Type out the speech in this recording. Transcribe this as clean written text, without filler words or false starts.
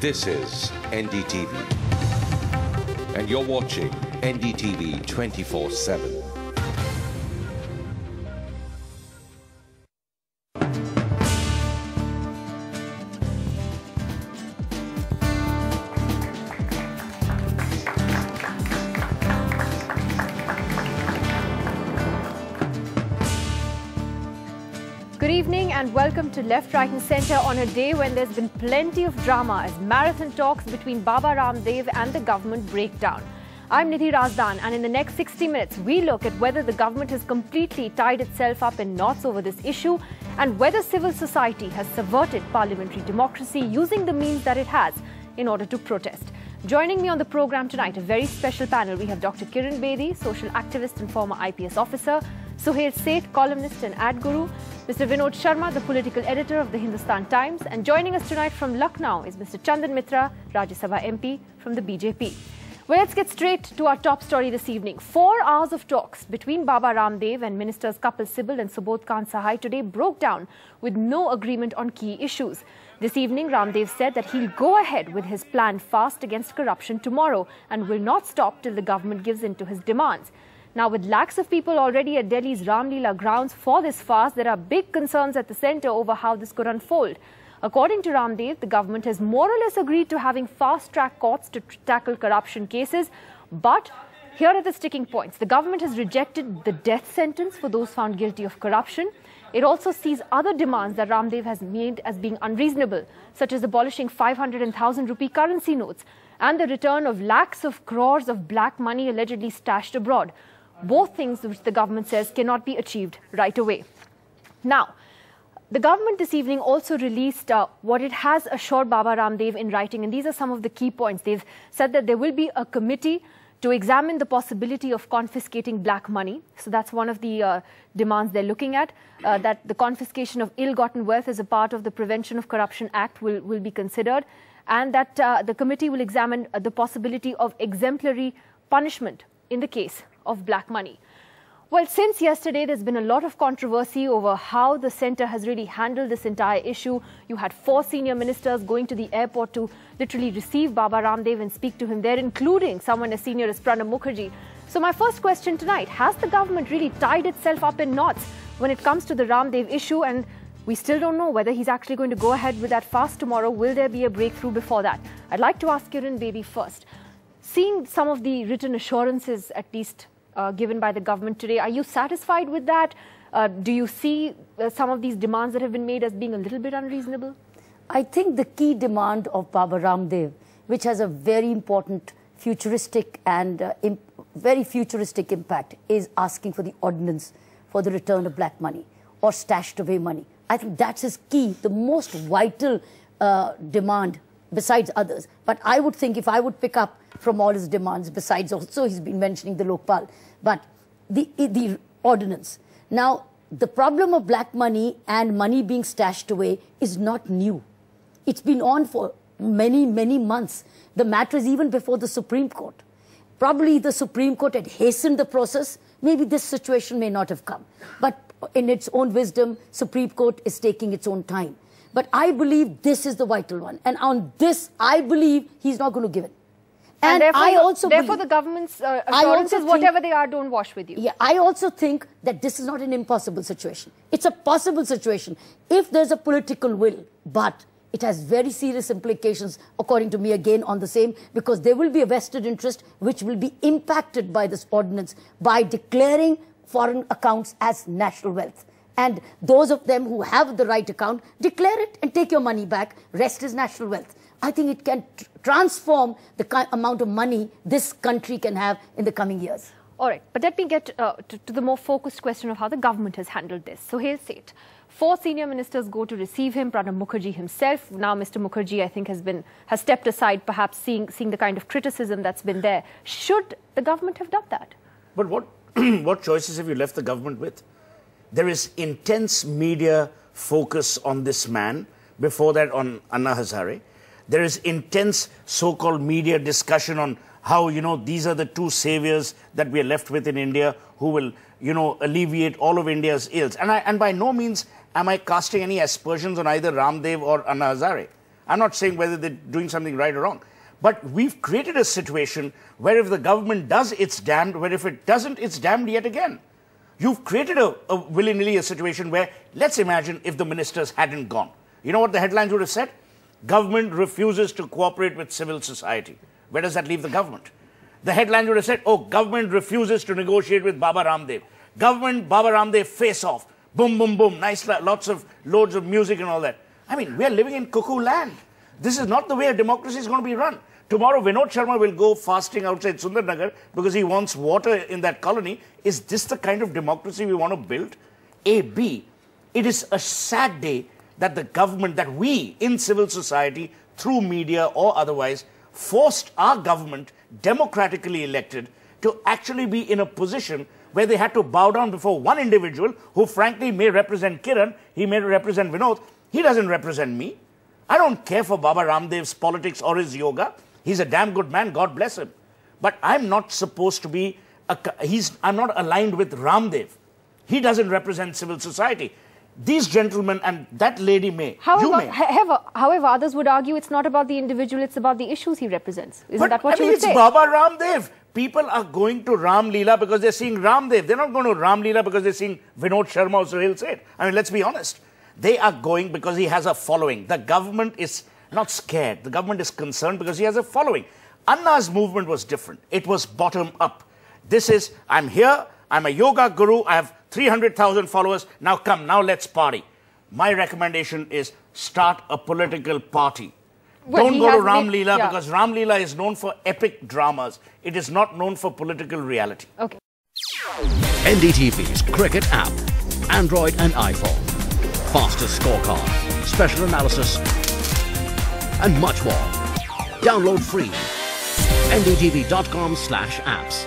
This is NDTV, and you're watching NDTV 24/7. Good evening and welcome to Left, Right and Centre on a day when there's been plenty of drama as marathon talks between Baba Ramdev and the government break down. I'm Nidhi Razdan, and in the next 60 minutes we look at whether the government has completely tied itself up in knots over this issue and whether civil society has subverted parliamentary democracy using the means that it has in order to protest. Joining me on the programme tonight, a very special panel. We have Dr. Kiran Bedi, social activist and former IPS officer, Suhail Seth, columnist and ad guru, Mr. Vinod Sharma, the political editor of the Hindustan Times, and joining us tonight from Lucknow is Mr. Chandan Mitra, Rajya Sabha MP from the BJP. Well, let's get straight to our top story this evening. 4 hours of talks between Baba Ramdev and Ministers Kapil Sibal and Subodh Kant Sahai today broke down with no agreement on key issues. This evening, Ramdev said that he'll go ahead with his planned fast against corruption tomorrow and will not stop till the government gives in to his demands. Now, with lakhs of people already at Delhi's Ram Leela grounds for this fast, there are big concerns at the centre over how this could unfold. According to Ramdev, the government has more or less agreed to having fast-track courts to tackle corruption cases. But here are the sticking points. The government has rejected the death sentence for those found guilty of corruption. It also sees other demands that Ramdev has made as being unreasonable, such as abolishing 500 and 1,000 rupee currency notes and the return of lakhs of crores of black money allegedly stashed abroad. Both things which the government says cannot be achieved right away. Now, the government this evening also released what it has assured Baba Ramdev in writing, and these are some of the key points. They've said that there will be a committee to examine the possibility of confiscating black money. So that's one of the demands they're looking at, that the confiscation of ill-gotten wealth as a part of the Prevention of Corruption Act will be considered, and that the committee will examine the possibility of exemplary punishment in the case of black money. Well, since yesterday, there's been a lot of controversy over how the centre has really handled this entire issue. You had 4 senior ministers going to the airport to literally receive Baba Ramdev and speak to him there, including someone as senior as Pranab Mukherjee. So my first question tonight, has the government really tied itself up in knots when it comes to the Ramdev issue? And we still don't know whether he's actually going to go ahead with that fast tomorrow. Will there be a breakthrough before that? I'd like to ask Kiran Bedi first. Seeing some of the written assurances, at least given by the government today, are you satisfied with that? Do you see some of these demands that have been made as being a little bit unreasonable? I think the key demand of Baba Ramdev, which has a very important futuristic and very futuristic impact, is asking for the ordinance for the return of black money or stashed away money. I think that's his key, the most vital demand besides others. But I would think, if I would pick up from all his demands, besides also he's been mentioning the Lokpal, but the ordinance. Now, the problem of black money and money being stashed away is not new. It's been on for many, many months. The matter is even before the Supreme Court. Probably the Supreme Court had hastened the process. Maybe this situation may not have come. But in its own wisdom, Supreme Court is taking its own time. But I believe this is the vital one. And on this, I believe he's not going to give it. And therefore the government's assurances, whatever they are, don't wash with you. Yeah, I also think that this is not an impossible situation. It's a possible situation if there's a political will. But it has very serious implications, according to me, again on the same, because there will be a vested interest which will be impacted by this ordinance by declaring foreign accounts as national wealth. And those of them who have the right account, declare it and take your money back. Rest is national wealth. I think it can transform the amount of money this country can have in the coming years. All right, but let me get to the more focused question of how the government has handled this. So he'll say it. 4 senior ministers go to receive him. Pranab Mukherjee himself. Now Mr. Mukherjee, I think, has stepped aside, perhaps seeing the kind of criticism that's been there. Should the government have done that? But what choices have you left the government with? There is intense media focus on this man. Before that, on Anna Hazare. There is intense so-called media discussion on how, these are the 2 saviors that we are left with in India who will, alleviate all of India's ills. And by no means am I casting any aspersions on either Ramdev or Anna Hazare. I'm not saying whether they're doing something right or wrong. But we've created a situation where if the government does, it's damned, where if it doesn't, it's damned yet again. You've created a willy-nilly a situation where, let's imagine if the ministers hadn't gone. You know what the headlines would have said? Government refuses to cooperate with civil society. Where does that leave the government? The headlines would have said, oh, government refuses to negotiate with Baba Ramdev. Government, Baba Ramdev face off. Boom, boom, boom. Nice, loads of music and all that. I mean, we are living in cuckoo land. This is not the way a democracy is going to be run. Tomorrow, Vinod Sharma will go fasting outside Sundarnagar because he wants water in that colony. Is this the kind of democracy we want to build? A, B, it is a sad day that the government, that we in civil society, through media or otherwise, forced our government, democratically elected, to actually be in a position where they had to bow down before one individual who frankly may represent Kiran, he may represent Vinod, he doesn't represent me. I don't care for Baba Ramdev's politics or his yoga. He's a damn good man, God bless him. But I'm not supposed to be, I'm not aligned with Ramdev. He doesn't represent civil society. These gentlemen and that lady may. However, others would argue it's not about the individual, it's about the issues he represents. Isn't that what you would say? It's Baba Ramdev. People are going to Ram Leela because they're seeing Ramdev. They're not going to Ram Leela because they're seeing Vinod Sharma or Suhail Seth. I mean, let's be honest. They are going because he has a following. The government is not scared. The government is concerned because he has a following. Anna's movement was different. It was bottom up. This is, I'm here, I'm a yoga guru, I have 300,000 followers, now come, now let's party. My recommendation is start a political party. Well, don't go to Ram Leela because Ram Leela is known for epic dramas. It is not known for political reality. Okay. NDTV's cricket app, Android and iPhone. Fastest scorecard, special analysis, and much more. Download free. ndtv.com/apps.